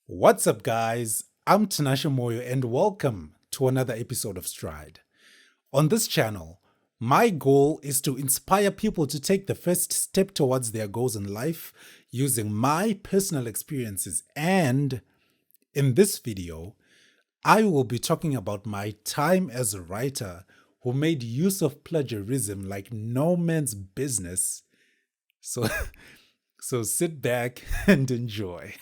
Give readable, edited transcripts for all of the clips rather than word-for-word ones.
What's up, guys? I'm Tinashe Moyo, and welcome to another episode of Stride. On this channel, my goal is to inspire people to take the first step towards their goals in life using my personal experiences. And in this video, I will be talking about my time as a writer who made use of plagiarism like no man's business. So, so sit back and enjoy.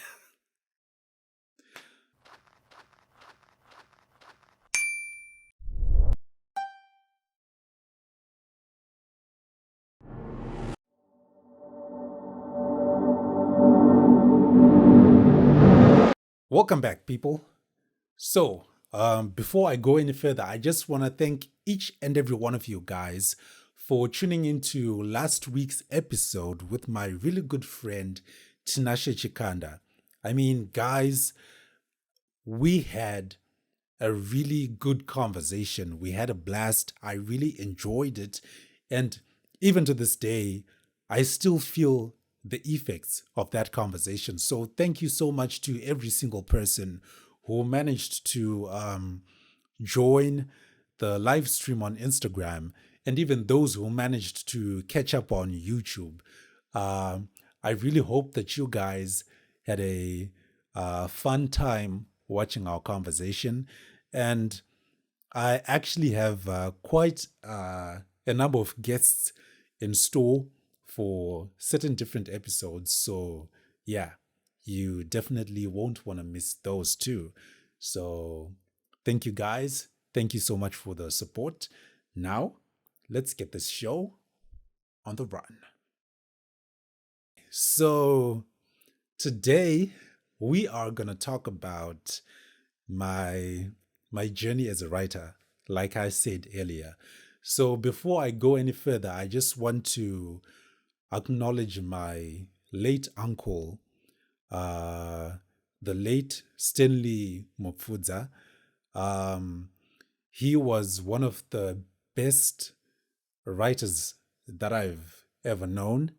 Welcome back, people. Before I go any further, I just want to thank each and every one of you guys for tuning into last week's episode with my really good friend, Tinashe Chikanda. I mean, guys, we had a really good conversation. We had a blast. I really enjoyed it. And even to this day, I still feel the effects of that conversation. So thank you so much to every single person who managed to join the live stream on Instagram, and even those who managed to catch up on YouTube. I really hope that you guys had a fun time watching our conversation. And I actually have quite a number of guests in store for certain different episodes. So, yeah, you definitely won't want to miss those too. So, thank you guys. Thank you so much for the support. Now, let's get this show on the run. So, today we are going to talk about my journey as a writer, like I said earlier. So before I go any further, I just want to acknowledge my late uncle, the late Stanley Mopfudza. He was one of the best writers that I've ever known.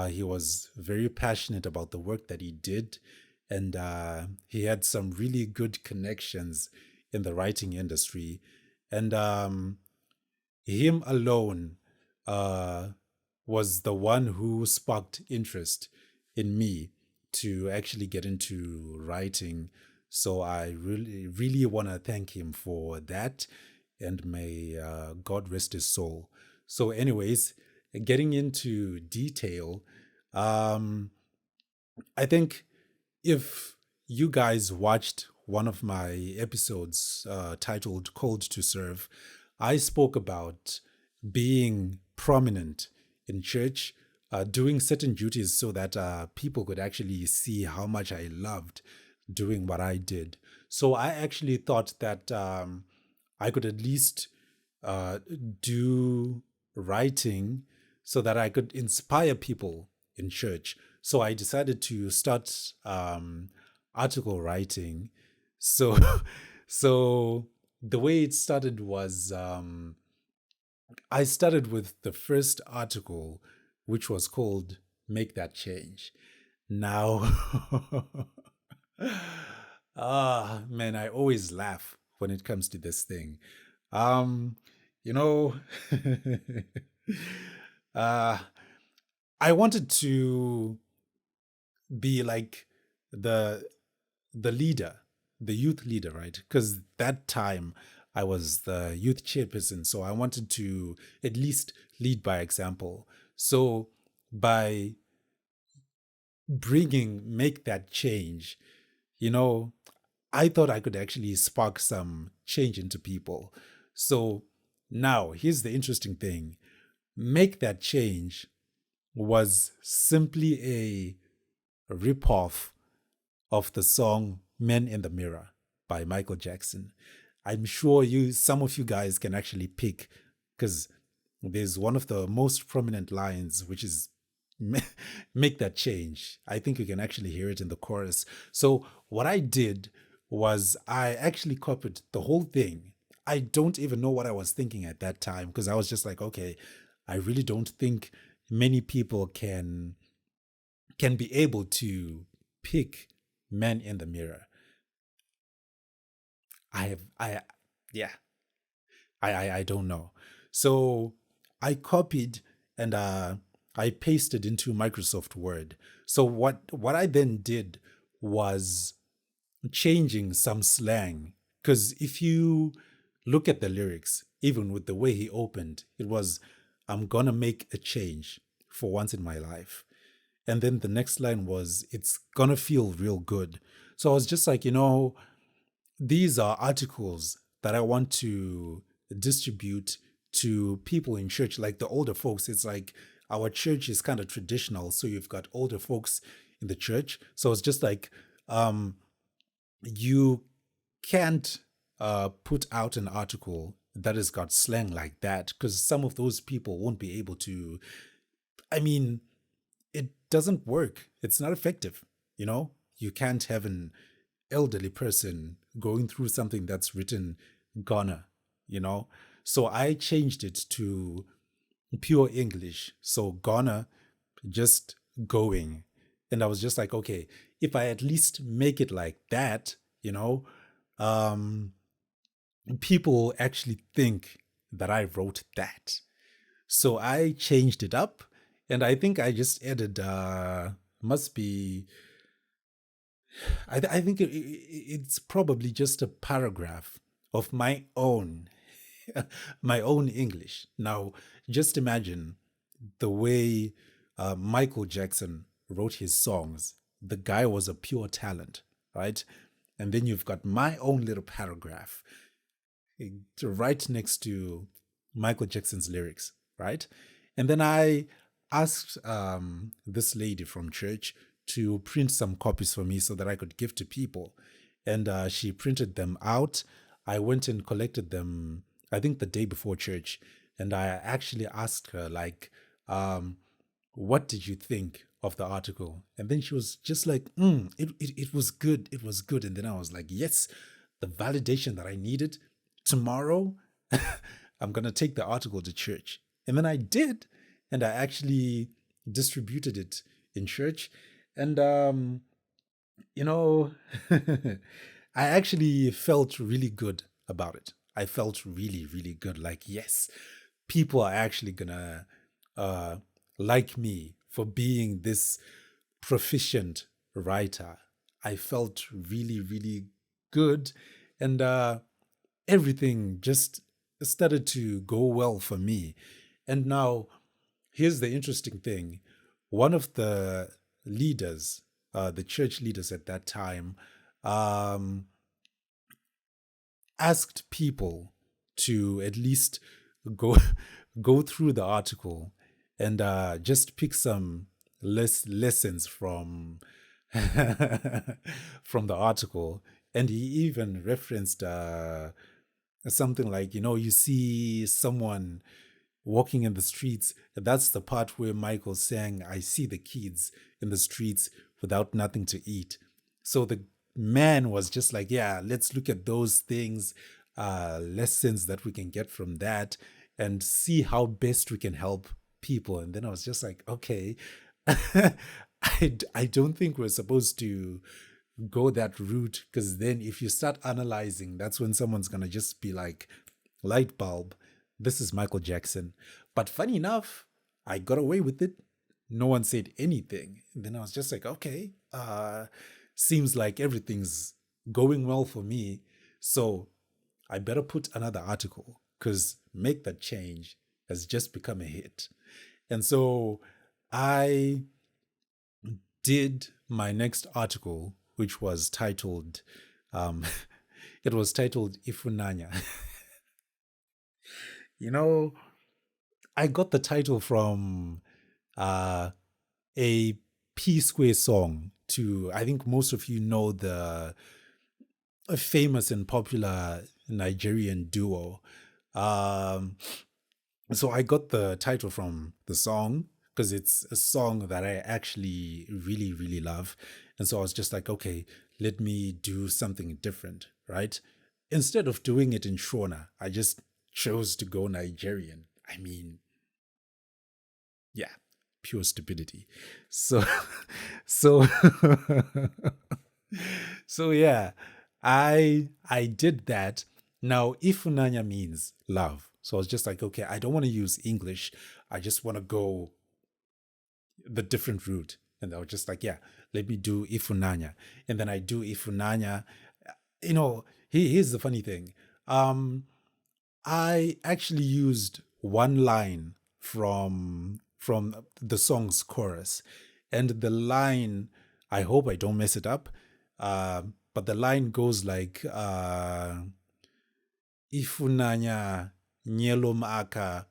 He was very passionate about the work that he did, and he had some really good connections in the writing industry. And him alone was the one who sparked interest in me to actually get into writing. So I really, really want to thank him for that, and may God rest his soul. So, anyways, getting into detail, I think if you guys watched one of my episodes titled Called to Serve, I spoke about being prominent in church, doing certain duties so that people could actually see how much I loved doing what I did. So I actually thought that I could at least do writing so that I could inspire people in church. So I decided to start article writing. So, so the way it started was I started with the first article, which was called "Make That Change." Now, man, I always laugh when it comes to this thing. Um, you know, uh, I wanted to be like the the leader, the youth leader, right? Because that time I was the youth chairperson, so I wanted to at least lead by example. So by bringing make that change, you know, I thought I could actually spark some change into people. So now here's the interesting thing: make that change was simply a ripoff of the song Men in the Mirror by Michael Jackson. I'm sure some of you guys can actually pick, because there's one of the most prominent lines, which is make that change. I think you can actually hear it in the chorus. So what I did was I actually copied the whole thing. I don't even know what I was thinking at that time, because I was just like, okay, I really don't think many people can be able to pick Man in the Mirror. I have, yeah, I don't know. So I copied and I pasted into Microsoft Word. So what I then did was changing some slang. Because if you look at the lyrics, even with the way he opened, it was, I'm gonna make a change for once in my life. And then the next line was, it's gonna feel real good. So I was just like, these are articles that I want to distribute to people in church, like the older folks. It's like our church is kind of traditional. So you've got older folks in the church. So it's just like, um, you can't put out an article that has got slang like that because some of those people won't be able to. I mean, it doesn't work. It's not effective. You can't have an elderly person going through something that's written Ghana, you know. So I changed it to pure English. So Ghana, just going. And I was just like, okay, if I at least make it like that, um, people actually think that I wrote that. So I changed it up, and I think I just added must be I think it's probably just a paragraph of my own my own English. Now, just imagine the way Michael Jackson wrote his songs. The guy was a pure talent, right? And then you've got my own little paragraph right next to Michael Jackson's lyrics, right? And then I asked this lady from church to print some copies for me so that I could give to people. And she printed them out. I went and collected them, I think the day before church. And I actually asked her, like, what did you think of the article? And then she was just like, it was good. It was good. And then I was like, yes, the validation that I needed. Tomorrow, I'm going to take the article to church. And then I did. And I actually distributed it in church. And, I actually felt really good about it. I felt really, really good. Like, yes, people are actually going to uh, like me for being this proficient writer. I felt really, really good. And everything just started to go well for me. And now, here's the interesting thing. One of the leaders, the church leaders at that time, um, asked people to at least go go through the article and just pick some lessons from from the article. And he even referenced something like, you see someone walking in the streets. That's the part where Michael sang, I see the kids in the streets without nothing to eat. So the man was just like, yeah, let's look at those things, lessons that we can get from that, and see how best we can help people. And then I was just like, okay, I don't think we're supposed to go that route, because then if you start analyzing, that's when someone's going to just be like, light bulb, this is Michael Jackson. But funny enough, I got away with it. No one said anything. And then I was just like, okay, seems like everything's going well for me. So I better put another article, because Make That Change has just become a hit. And so I did my next article, which was titled, it was titled Ifunanya. I got the title from a P Square song. I think most of you know the famous and popular Nigerian duo. So I got the title from the song because it's a song that I actually really, really love. And so I was just like, okay, let me do something different, right? Instead of doing it in Shona, I just chose to go Nigerian. I mean, yeah, pure stupidity. So, so, So yeah, I did that. Now ifunanya means love. So I was just like, okay, I don't want to use English. I just want to go the different route. And I was just like, yeah, let me do ifunanya. And then I do ifunanya. Here's the funny thing. Um, I actually used one line from the song's chorus, and the line, I hope I don't mess it up, but the line goes like ifunanya nyelom aka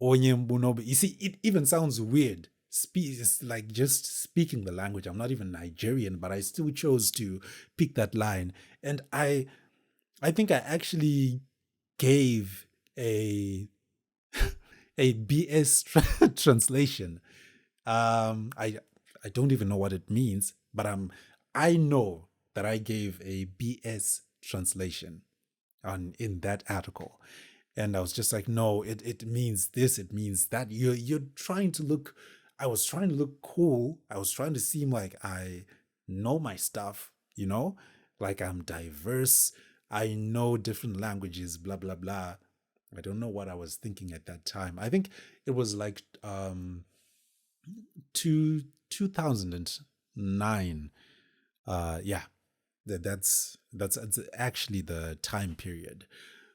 onye mbunobe. You see, it even sounds weird. It's like just speaking the language. I'm not even Nigerian, but I still chose to pick that line, and I think I actually gave a a BS translation. I don't even know what it means, but I know that I gave a BS translation on in that article. And I was just like, no, it means this, it means that. You're trying to look. I was trying to look cool. I was trying to seem like I know my stuff, like I'm diverse. I know different languages, blah blah blah. I don't know what I was thinking at that time. I think it was like 2009. Yeah, that's actually the time period.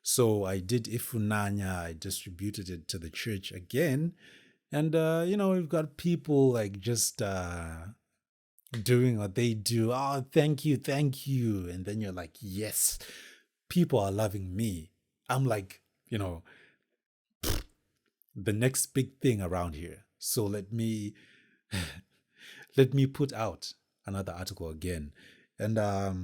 So I did Ifunanya. I distributed it to the church again, and we've got people like just doing what they do. Oh, thank you, and then you're like, yes, people are loving me. I'm like, the next big thing around here. So let me put out another article again, and I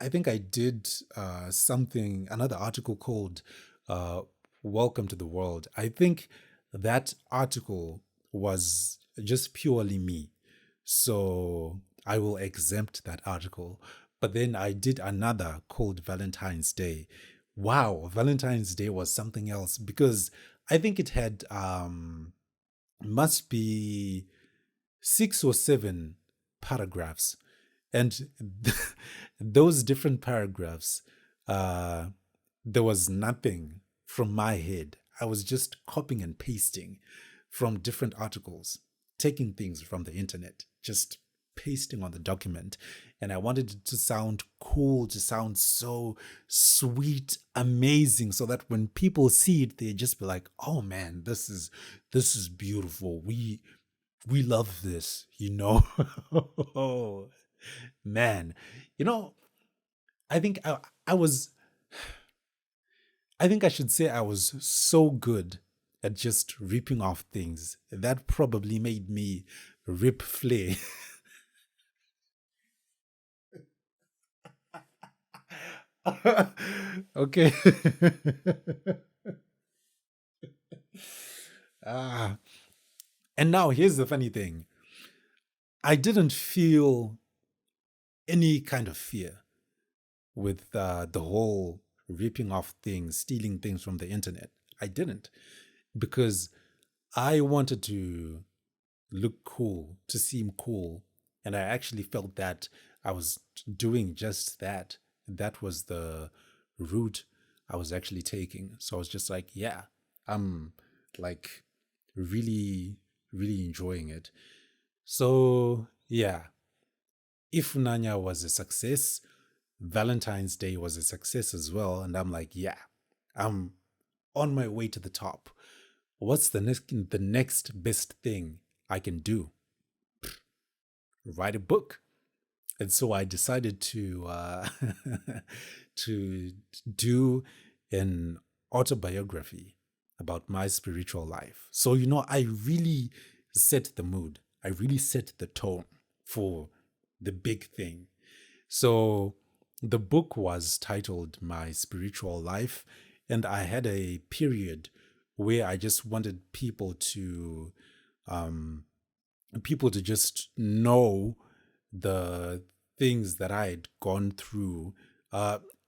I think I did another article called uh, "Welcome to the World." I think that article was just purely me, so I will exempt that article. But then I did another called Valentine's Day. Wow, Valentine's Day was something else because I think it had must be 6 or 7 paragraphs, and those different paragraphs, uh, there was nothing from my head. I was just copying and pasting from different articles, taking things from the internet, just pasting on the document. And I wanted it to sound cool, to sound so sweet, amazing, so that when people see it, they just be like, "Oh man, this is beautiful. We love this," Oh, man. You know, I think I was I think I should say I was so good at just ripping off things. That probably made me rip flay. Okay. ah. And now here's the funny thing. I didn't feel any kind of fear with the whole ripping off things, stealing things from the internet. I didn't, because I wanted to look cool, to seem cool. And I actually felt that I was doing just that. That was the route I was actually taking. So I was just like, yeah, I'm like really, really enjoying it. So yeah, if Nanya was a success, Valentine's Day was a success as well. And I'm like, yeah, I'm on my way to the top. What's the next best thing I can do? Write a book. And so I decided to to do an autobiography about my spiritual life. So I really set the mood. I really set the tone for the big thing. So the book was titled My Spiritual Life, and I had a period where I just wanted um, people to just know the things that I had gone through.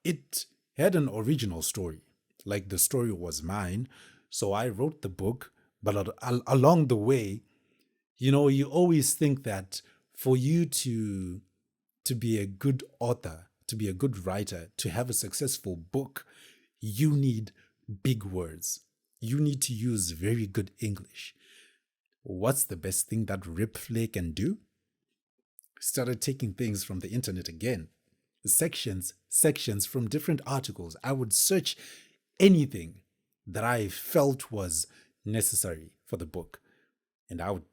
It had an original story, like the story was mine. So I wrote the book, but along the way, you always think that for you to be a good author, to be a good writer, to have a successful book, you need big words. You need to use very good English. What's the best thing that Rip Flay can do? Started taking things from the internet again. Sections from different articles. I would search anything that I felt was necessary for the book. And I would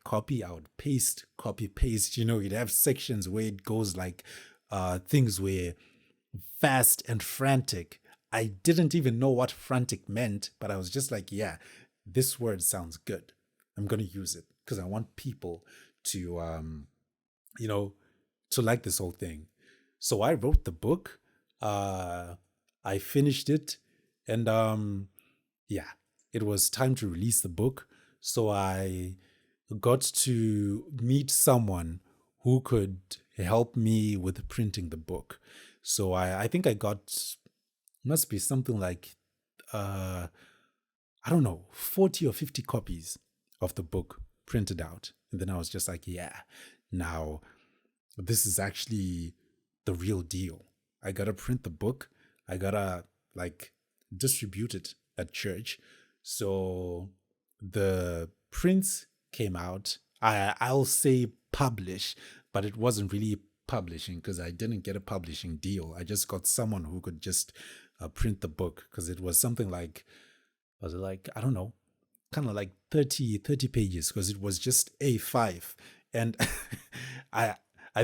copy, I would paste, copy, paste. You'd have sections where it goes like things were fast and frantic. I didn't even know what frantic meant, but I was just like, yeah, this word sounds good. I'm going to use it because I want people to, to like this whole thing. So I wrote the book. I finished it. And yeah, it was time to release the book. So I got to meet someone who could help me with printing the book. So I think I got, must be something like, I don't know, 40 or 50 copies of the book printed out. And then I was just like, yeah, now this is actually the real deal. I got to print the book. I got to distribute it at church. So the prints came out. I'll say publish, but it wasn't really publishing because I didn't get a publishing deal. I just got someone who could just print the book because it was something like, was it like, I don't know, kind of like 30 pages because it was just A5. And I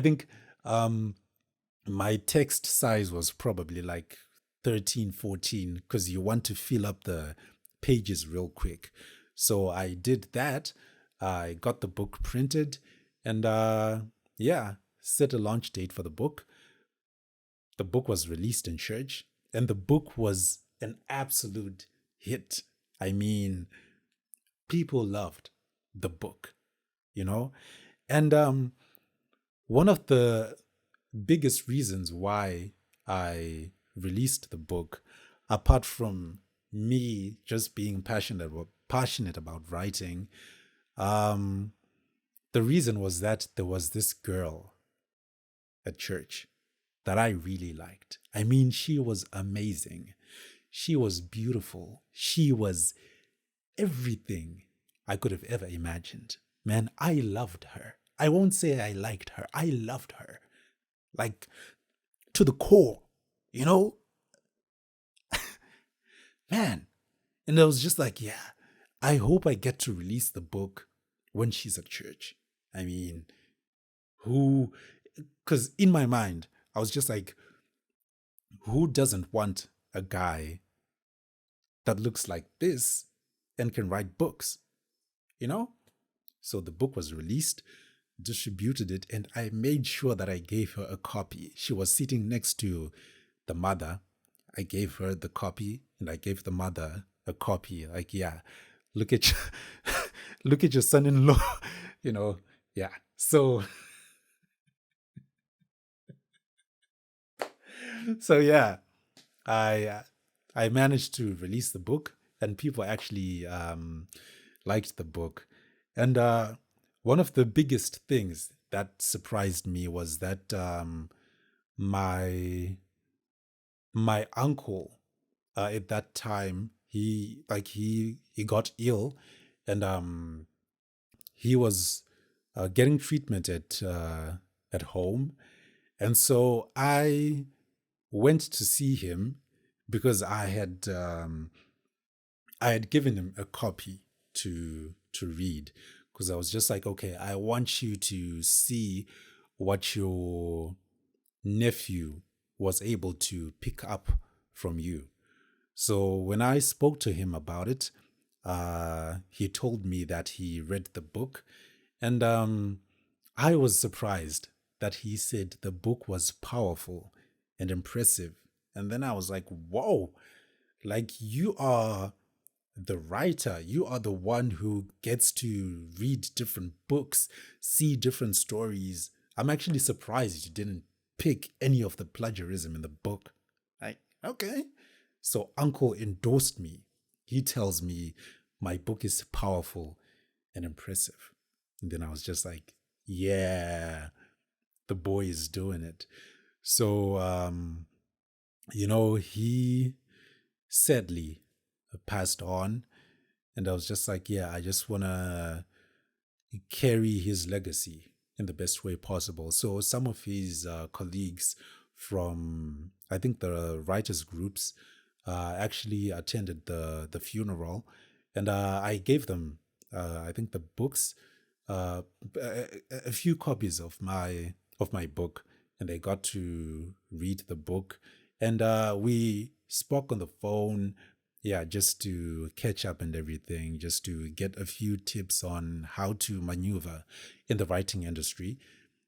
think my text size was probably like 13, 14 because you want to fill up the pages real quick. So I did that. I got the book printed and set a launch date for the book. The book was released in church and the book was an absolute hit. I mean, people loved the book, And one of the biggest reasons why I released the book, apart from me just being passionate about writing, the reason was that there was this girl at church that I really liked. I mean, she was amazing. She was beautiful. She was everything I could have ever imagined. Man, I loved her. I won't say I liked her. I loved her. Like, to the core, Man. And I was just like, yeah, I hope I get to release the book when she's at church. I mean, because in my mind, I was just like, who doesn't want a guy that looks like this and can write books, So the book was released, distributed it, and I made sure that I gave her a copy. She was sitting next to the mother. I gave her the copy and I gave the mother a copy. Like, yeah, look at look at your son-in-law, yeah. So yeah, I managed to release the book and people actually liked the book. And one of the biggest things that surprised me was that my uncle at that time, he got ill and he was getting treatment at home. And so I went to see him because I had given him a copy to read because I was just like, okay, I want you to see what your nephew was able to pick up from you. So when I spoke to him about it, he told me that he read the book, and I was surprised that he said the book was powerful and impressive. And then I was like, whoa, like you are the writer, you are the one who gets to read different books, see different stories. I'm actually surprised you didn't pick any of the plagiarism in the book. Like, okay. So uncle endorsed me. He tells me my book is powerful and impressive. And then I was just like, Yeah, the boy is doing it. So, he sadly passed on. And I was just like, yeah, I just want to carry his legacy in the best way possible. So some of his colleagues from, I think, the writers groups actually attended the funeral, and I gave them, I think, the books, uh, a few copies of my book, and they got to read the book, and we spoke on the phone, yeah, just to catch up and everything, just to get a few tips on how to maneuver in the writing industry.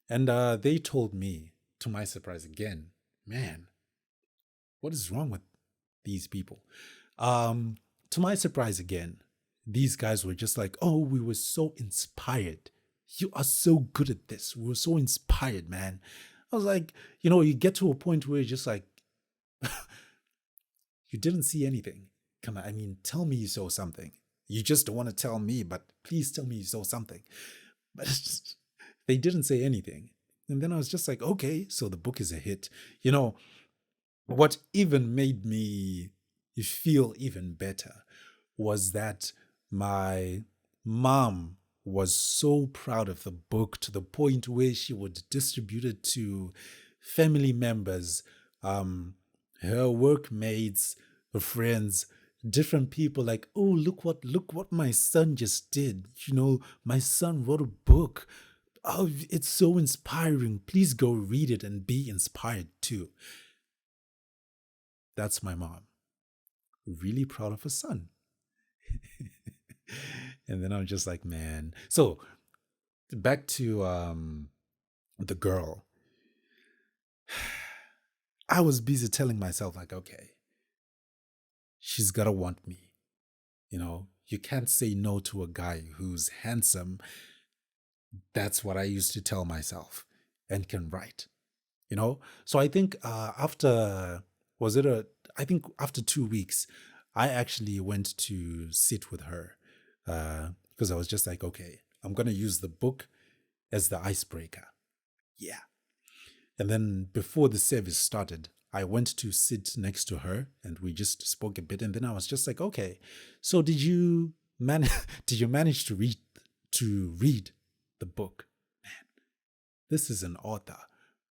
And they told me, to my surprise again, man, what is wrong with these people? Um, to my surprise again, these guys were just like, oh, we were so inspired. You are so good at this. We were so inspired, man. I was like, you get to a point where you're just like, you didn't see anything. Come on, I mean, tell me you saw something. You just don't want to tell me, but please tell me you saw something. But they didn't say anything. And then I was just like, okay, so the book is a hit. You know, what even made me feel even better was that my mom was so proud of the book to the point where she would distribute it to family members, um, her workmates, her friends, different people. Like, oh, look what my son just did. My son wrote a book. Oh, it's so inspiring. Please go read it and be inspired too. That's my mom. Really proud of her son. And then I'm just like, man. So back to the girl. I was busy telling myself, like, okay, she's gotta want me. You can't say no to a guy who's handsome. That's what I used to tell myself, and can write. So I think after, was it a I think after 2 weeks, I actually went to sit with her, because I was just like, okay, I'm gonna use the book as the icebreaker. Yeah. And then before the service started, I went to sit next to her and we just spoke a bit. And then I was just like, okay, so did you manage did you manage to read the book? Man, this is an author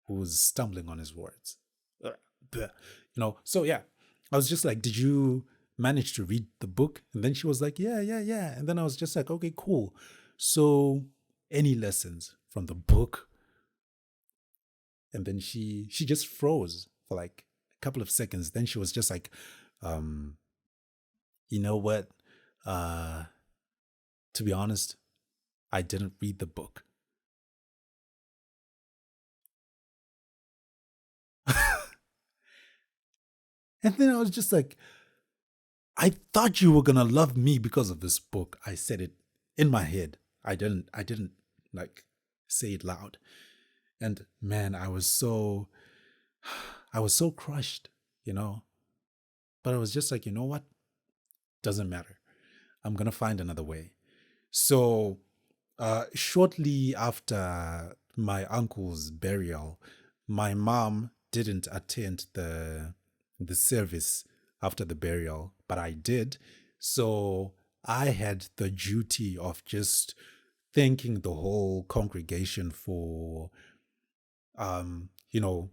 who's stumbling on his words. So yeah, I was just like, did you manage to read the book? And then she was like, yeah, yeah, yeah. And then I was just like, okay, cool. So any lessons from the book? And then she just froze for like a couple of seconds. Then she was just like, um, you know what? Uh, to be honest, I didn't read the book. And then I was just like, I thought you were gonna love me because of this book. I said it in my head. I didn't like say it loud. And man, I was so crushed, you know. But I was just like, you know what? Doesn't matter. I'm gonna find another way. So shortly after my uncle's burial, my mom didn't attend the service after the burial, but I did. So I had the duty of just thanking the whole congregation for um, you know,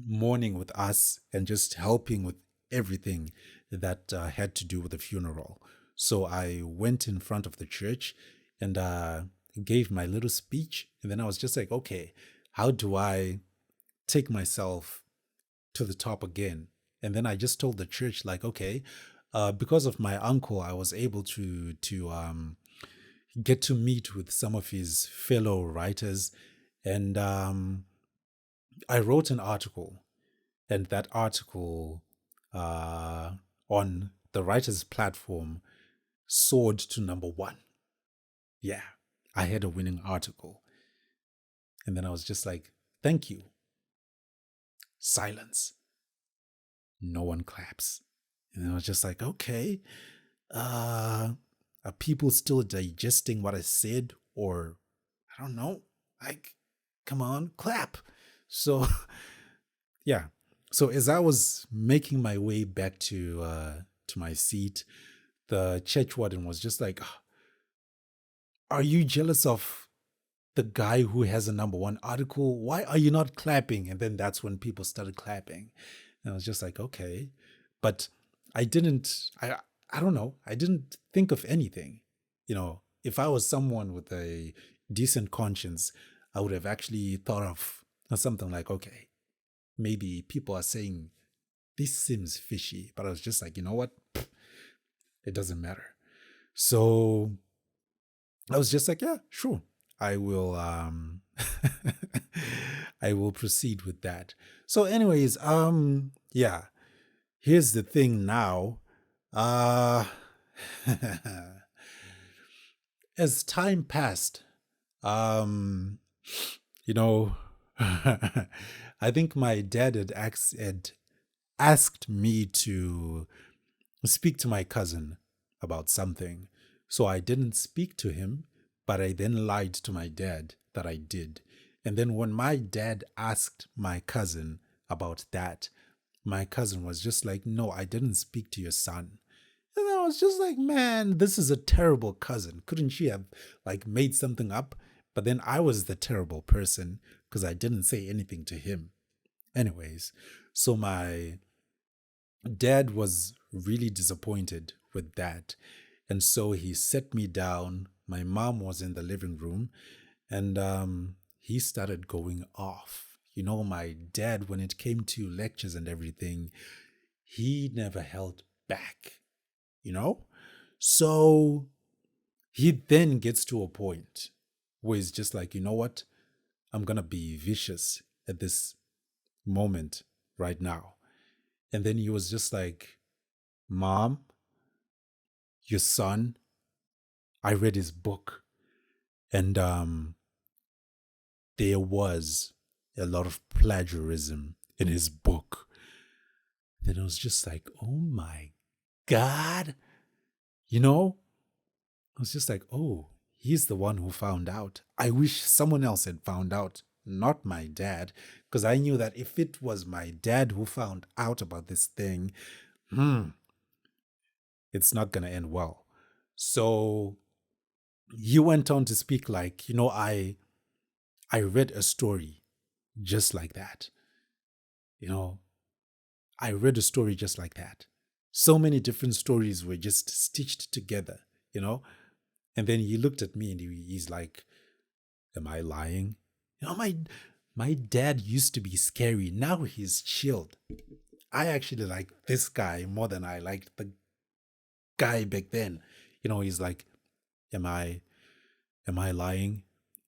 mourning with us and just helping with everything that had to do with the funeral. So I went in front of the church and gave my little speech. And then I was just like, okay, how do I take myself to the top again? And then I just told the church, like, okay, because of my uncle, I was able to get to meet with some of his fellow writers, and I wrote an article, and that article uh, on the writers platform soared to number one. Yeah, I had a winning article. And then I was just like, thank you. Silence. No one claps. And I was just like, okay, are people still digesting what I said? Or I don't know. Like, come on, clap. So, yeah. So as I was making my way back to my seat, the church warden was just like, "Ah, are you jealous of the guy who has a number one article? Why are you not clapping?" And then that's when people started clapping. And I was just like, okay. But I didn't, I don't know, I didn't think of anything. If I was someone with a decent conscience, I would have actually thought of something like, okay, maybe people are saying this seems fishy. But I was just like, you know what? It doesn't matter. So I was just like, yeah, sure. I will I will proceed with that. So anyways, yeah, here's the thing now. Uh as time passed, um you know, I think my dad had asked me to speak to my cousin about something. So I didn't speak to him, but I then lied to my dad that I did. And then when my dad asked my cousin about that, my cousin was just like, "No, I didn't speak to your son." And I was just like, "Man, this is a terrible cousin. Couldn't she have like made something up?" But then I was the terrible person because I didn't say anything to him. Anyways, so my dad was really disappointed with that. And so he set me down. My mom was in the living room and he started going off. My dad, when it came to lectures and everything, he never held back, you know? So he then gets to a point where he's just like, you know what? I'm going to be vicious at this moment right now. And then he was just like, "Mom, your son, I read his book and there was a lot of plagiarism in his book." Then I was just like, oh my God. I was just like, oh, he's the one who found out. I wish someone else had found out, not my dad, because I knew that if it was my dad who found out about this thing, it's not going to end well. So he went on to speak like, I read a story just like that. You know, I read a story just like that. So many different stories were just stitched together, you know? And then he looked at me and he's like, am I lying? My dad used to be scary. Now he's chilled. I actually like this guy more than I liked the guy back then. He's like, am I lying?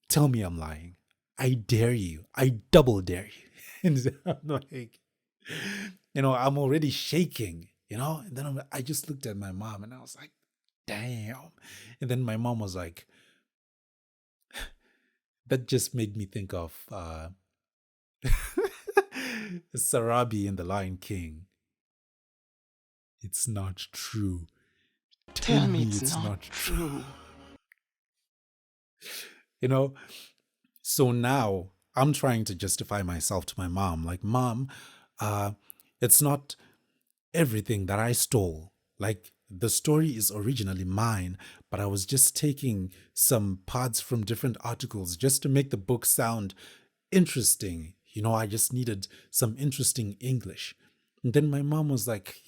Tell me I'm lying. I dare you. I double dare you. And I'm like, I'm already shaking, and then I just looked at my mom and I was like, damn. And then my mom was like, that just made me think of Sarabi in The Lion King. It's not true. Tell me it's not true. So now I'm trying to justify myself to my mom. Like, Mom, it's not everything that I stole. Like, the story is originally mine, but I was just taking some parts from different articles just to make the book sound interesting. I just needed some interesting English. And then my mom was like,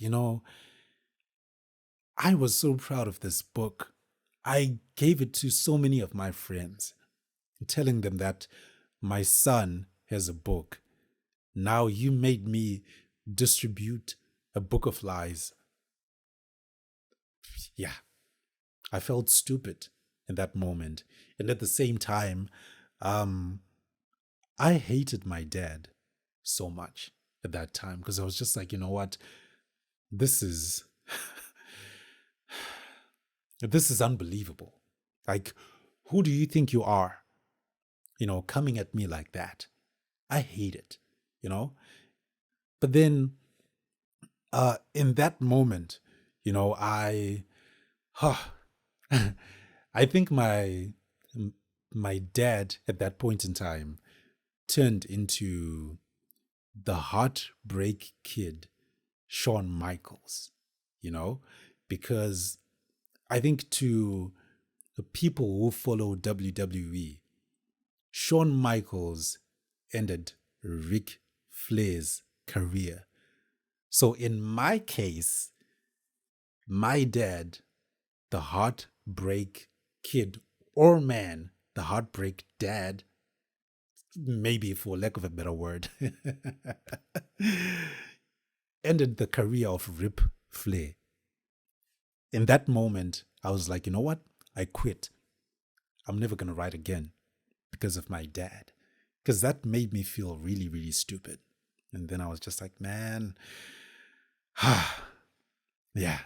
I was so proud of this book. I gave it to so many of my friends, telling them that my son has a book. Now you made me distribute a book of lies. Yeah, I felt stupid in that moment. And at the same time, I hated my dad so much at that time because I was just like, you know what? This is this is unbelievable. Like, who do you think you are? Coming at me like that. I hate it, you know? But then in that moment, I I think my dad at that point in time turned into the heartbreak kid, Shawn Michaels, you know, because I think to the people who follow WWE, Shawn Michaels ended Ric Flair's career. So in my case, my dad, the heartbreak kid or man, the heartbreak dad, maybe for lack of a better word, ended the career of Rip Flair. In that moment, I was like, you know what? I quit. I'm never going to write again because of my dad. Because that made me feel really, really stupid. And then I was just like, man, yeah,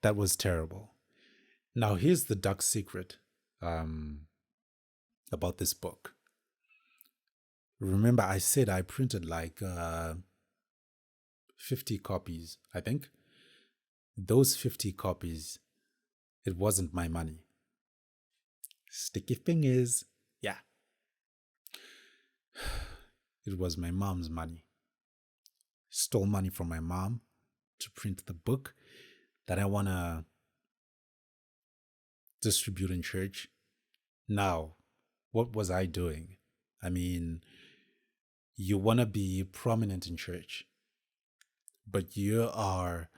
that was terrible. Now, here's the dark secret about this book. Remember, I said I printed like 50 copies, I think. Those 50 copies, it wasn't my money. Sticky fingers. Yeah. It was my mom's money. Stole money from my mom to print the book that I want to distribute in church. Now, what was I doing? I mean, you want to be prominent in church, but you are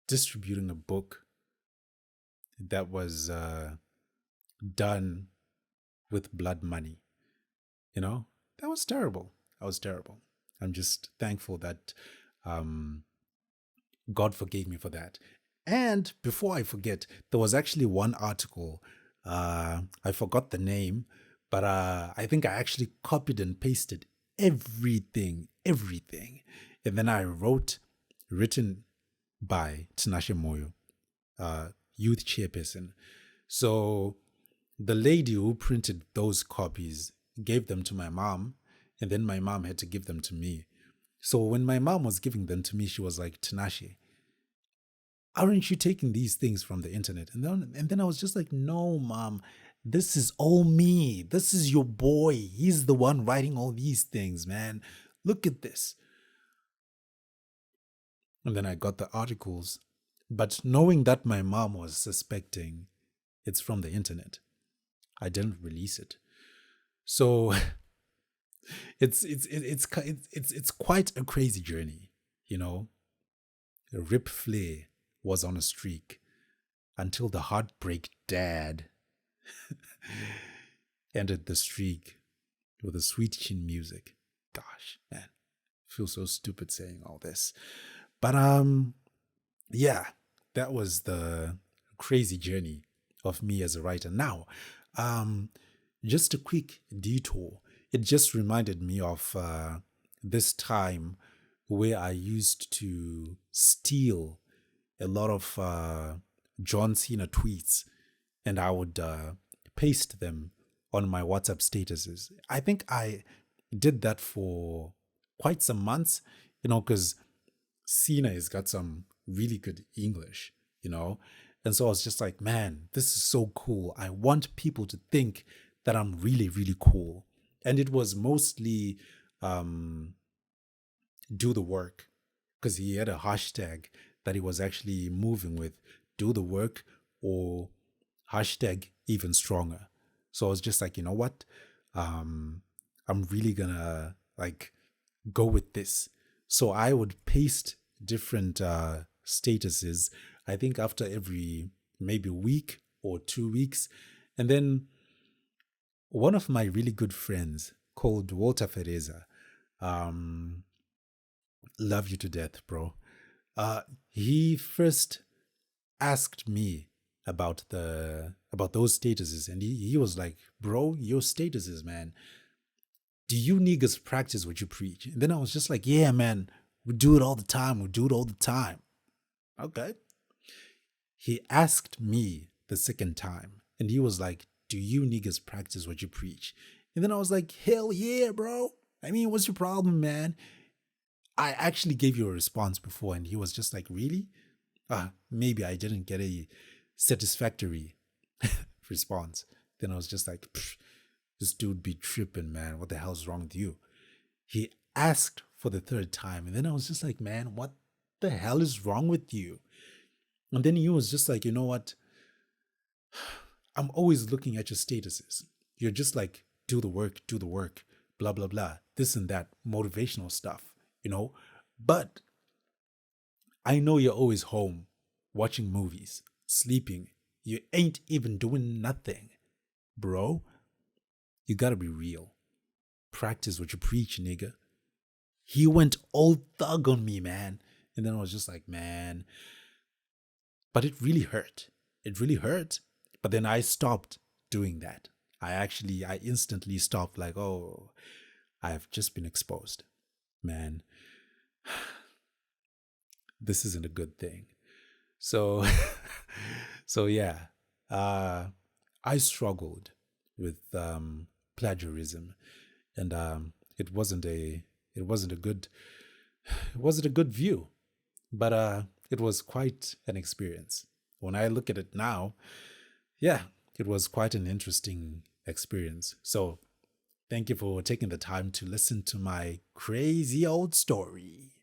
distributing a book that was done with blood money. You know, that was terrible. That was terrible. I'm just thankful that God forgave me for that. And before I forget, there was actually one article. I forgot the name, but I think I actually copied and pasted everything. And then I written by Tinashe Moyo, youth chairperson. So the lady who printed those copies gave them to my mom, and then my mom had to give them to me. So when my mom was giving them to me, she was like, Tinashe, aren't you taking these things from the internet? And then I was just like, no, mom, this is all me. This is your boy. He's the one writing all these things, man. Look at this. And then I got the articles. But knowing that my mom was suspecting it's from the internet, I didn't release it. So it's quite a crazy journey, you know. Rip Flair was on a streak until the heartbreak dad ended the streak with a sweet chin music. Gosh, man, I feel so stupid saying all this. But yeah, that was the crazy journey of me as a writer. Now, just a quick detour. It just reminded me of this time where I used to steal a lot of John Cena tweets, and I would paste them on my WhatsApp statuses. I think I did that for quite some months, you know, because Cena has got some really good English, you know. And so I was just like, man, this is so cool. I want people to think that I'm really, really cool. And it was mostly do the work, because he had a hashtag that he was actually moving with, do the work or hashtag even stronger. So I was just like, you know what? I'm really gonna like go with this. So I would paste different statuses, I think after every maybe week or 2 weeks. And then one of my really good friends called Walter Fereza, love you to death, bro. He first asked me about those statuses, and he was like, bro, your statuses, man, do you niggas practice what you preach? And then I was just like, yeah, man, we do it all the time. Okay. He asked me the second time, and he was like, do you niggas practice what you preach? And then I was like, hell yeah, bro. I mean, what's your problem, man? I actually gave you a response before, and he was just like, really? Maybe I didn't get a satisfactory response. Then I was just like, this dude be tripping, man. What the hell's wrong with you? He asked for the third time. And then I was just like, man, what the hell is wrong with you? And then he was just like, you know what? I'm always looking at your statuses. You're just like, do the work, blah, blah, blah, this and that, motivational stuff, you know? But I know you're always home watching movies, sleeping. You ain't even doing nothing. Bro, you gotta be real. Practice what you preach, nigga. He went all thug on me, man. And then I was just like, man. But it really hurt. It really hurt. But then I stopped doing that. I instantly stopped, like, oh, I've just been exposed. Man, this isn't a good thing. So, so yeah, I struggled with plagiarism, and it wasn't a good view, but it was quite an experience. When I look at it now, yeah, it was quite an interesting experience. So, thank you for taking the time to listen to my crazy old story.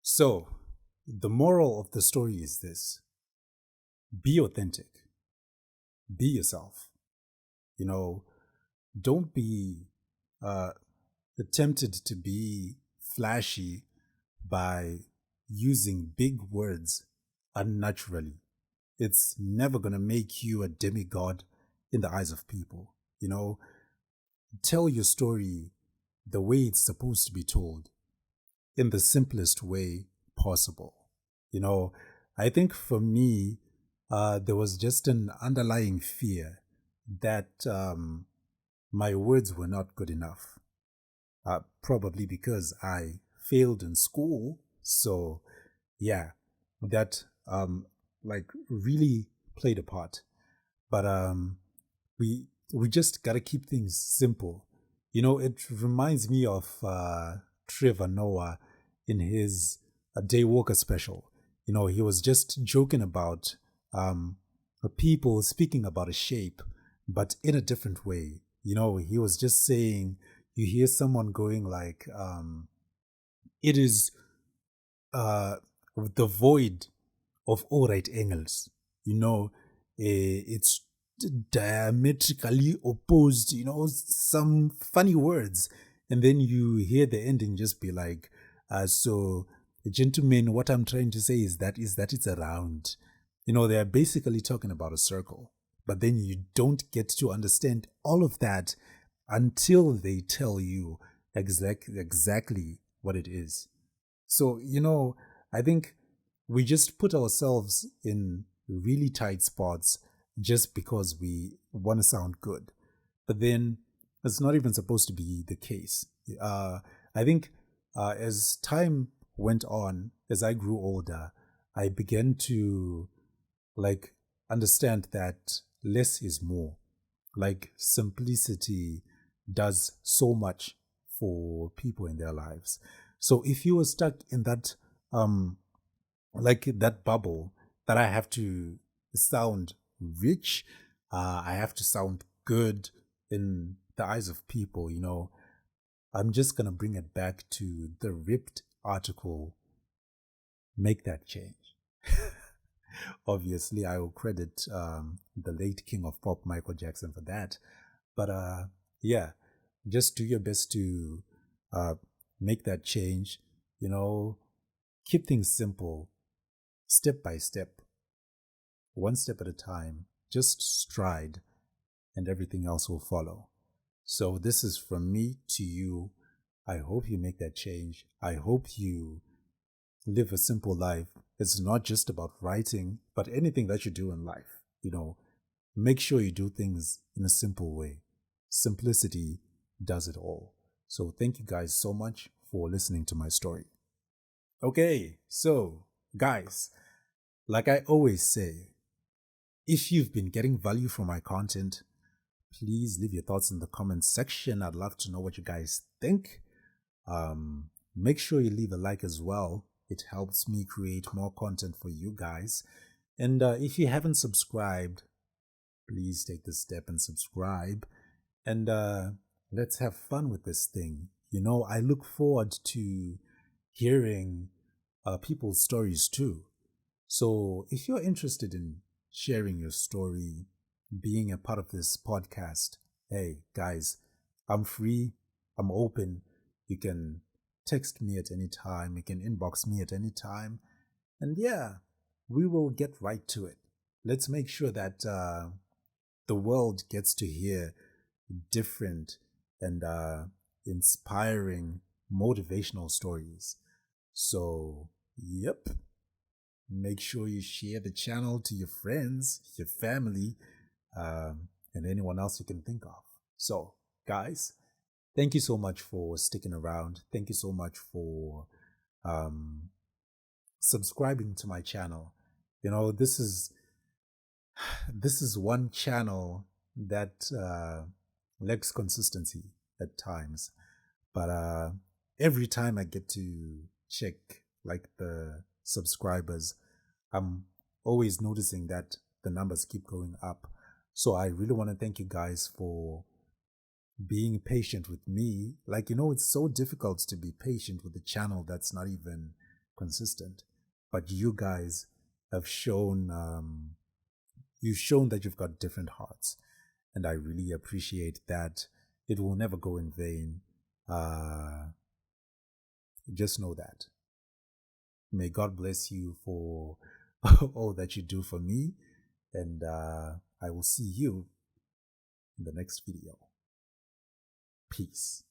So, the moral of the story is this: be authentic, be yourself. You know, don't be uh, tempted to be flashy by using big words unnaturally. It's never going to make you a demigod in the eyes of people. You know, tell your story the way it's supposed to be told, in the simplest way possible. You know, I think for me, there was just an underlying fear that my words were not good enough. Probably because I failed in school. So, yeah, that like really played a part. But we just gotta keep things simple. You know, it reminds me of Trevor Noah in his Daywalker special. You know, he was just joking about people speaking about a shape, but in a different way. You know, he was just saying, you hear someone going like, it is the void of all right angles. You know, it's diametrically opposed, you know, some funny words. And then you hear the ending just be like, so, gentlemen, what I'm trying to say is that it's a round. You know, they're basically talking about a circle. But then you don't get to understand all of that until they tell you exactly what it is. So, you know, I think we just put ourselves in really tight spots just because we want to sound good. But then it's not even supposed to be the case. I think as time went on, as I grew older, I began to like understand that less is more. Like simplicity does so much for people in their lives. So if you were stuck in that like that bubble that I have to sound rich, I have to sound good in the eyes of people, you know, I'm just gonna bring it back to the ripped article, make that change. Obviously, I will credit the late king of pop, Michael Jackson, for that. But yeah, just do your best to make that change. You know, keep things simple, step by step, one step at a time. Just stride, and everything else will follow. So this is from me to you. I hope you make that change. I hope you live a simple life. It's not just about writing, but anything that you do in life. You know, make sure you do things in a simple way. Simplicity does it all. So thank you guys so much for listening to my story. Okay, so guys, like I always say, if you've been getting value from my content, please leave your thoughts in the comments section. I'd love to know what you guys think. Make sure you leave a like as well. It helps me create more content for you guys. And if you haven't subscribed, please take the step and subscribe. And let's have fun with this thing. I look forward to hearing people's stories too. So if you're interested in sharing your story, being a part of this podcast, hey guys, I'm free, I'm open. You can text me at any time, you can inbox me at any time. And yeah, we will get right to it. Let's make sure that the world gets to hear different and inspiring motivational stories. So, yep, make sure you share the channel to your friends, your family, and anyone else you can think of. So, guys, thank you so much for sticking around. Thank you so much for um, subscribing to my channel. This is one channel that lacks consistency at times, but every time I get to check like the subscribers, I'm always noticing that the numbers keep going up. So I really want to thank you guys for being patient with me. Like, it's so difficult to be patient with a channel that's not even consistent. But you guys have shown that you've got different hearts. And I really appreciate that. It will never go in vain. Just know that. May God bless you for all that you do for me. And I will see you in the next video. Peace.